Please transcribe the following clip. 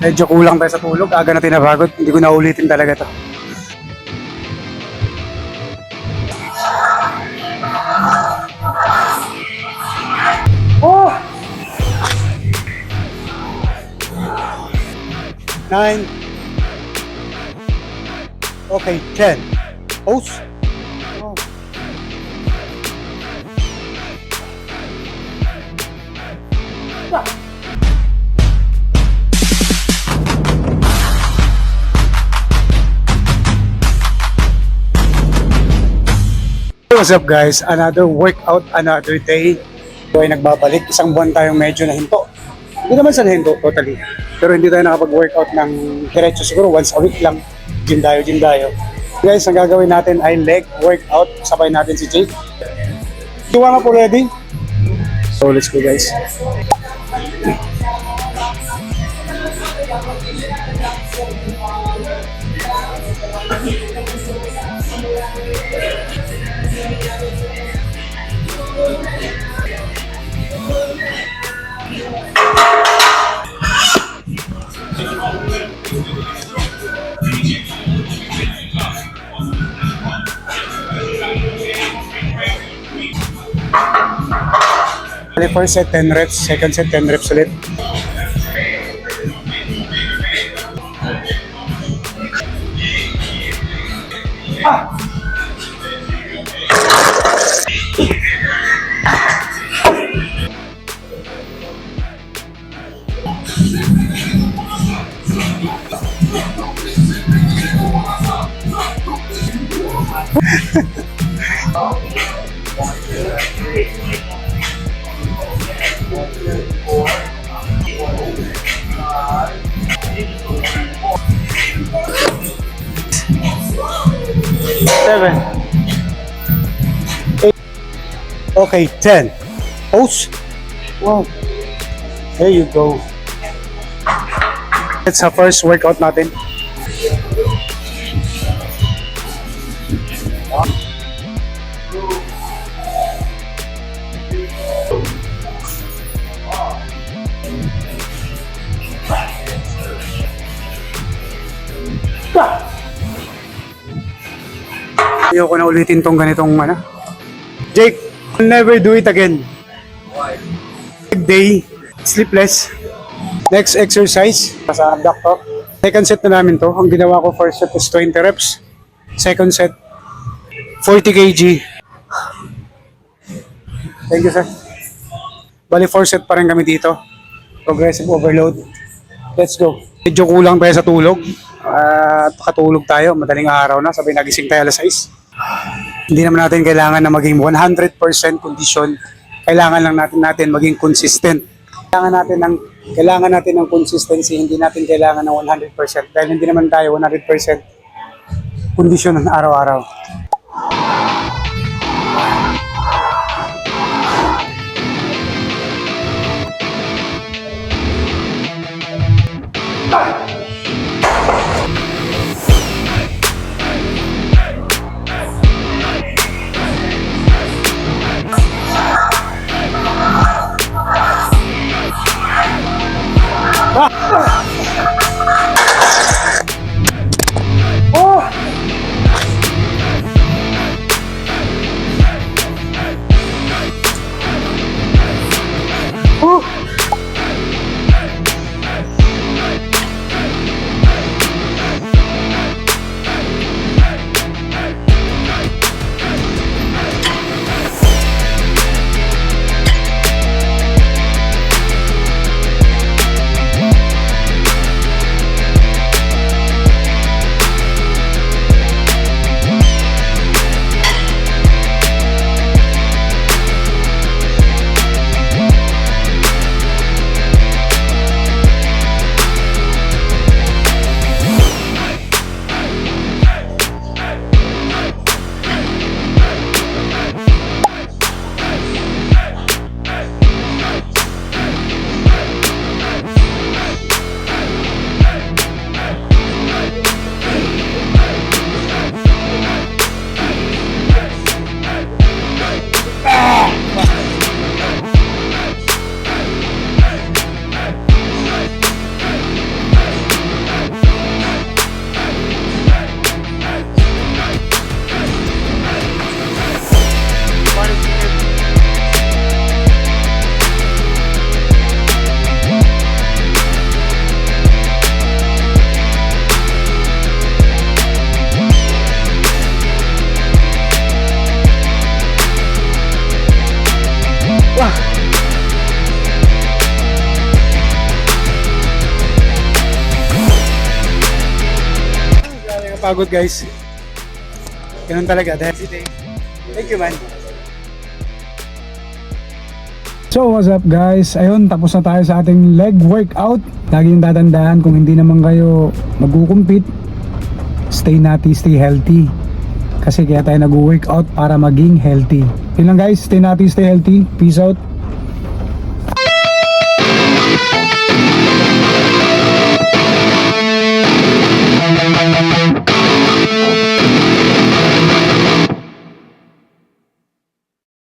Medyo kulang tayo sa tulog. Aga na tinapagod. Hindi ko na ulitin talaga to. Oh! 9. Okay, 10. Pose. Oh. What's up guys? Another workout, another day. So ay nagbabalik. Isang buwan tayong medyo nahinto. Hindi naman sa nahinto totally. Pero hindi tayo nakapag-workout ng diretso. Siguro once a week lang. Gym dayo. Guys, ang gagawin natin ay leg workout. Sabay natin si Jake. Iwa nga po ready? So let's go guys. First set 10 reps, second set 10 reps ulit. Ah! Seven. 8. Okay, 10. Pose. Wow. There you go. It's our first workout natin. Ayoko na ulitin tong ganitong ano. Jake, I'll never do it again. Why? Day, sleepless. Next exercise, sa abductor. Second set na namin to. Ang ginawa ko first set is 20 reps. Second set, 40 kg. Thank you, sir. Bali, 4 set pa rin kami dito. Progressive overload. Let's go. Medyo kulang tayo sa tulog. At pakatulog tayo. Madaling araw na. Sabi nagising tayo alas 6. Hindi naman natin kailangan na maging 100% condition. Kailangan lang natin maging consistent. Kailangan natin ng consistency. Hindi natin kailangan ng 100%. Dahil hindi naman tayo 100% condition ng araw-araw. Nakakapagod guys. Ganun talaga. Thank you man. So what's up guys? Ayun, tapos na tayo sa ating leg workout. Lagi yung tatandaan kung hindi naman kayo magkukumpit, stay healthy. Kasi kaya tayo nag-workout para maging healthy. Yun lang guys, stay healthy. Peace out.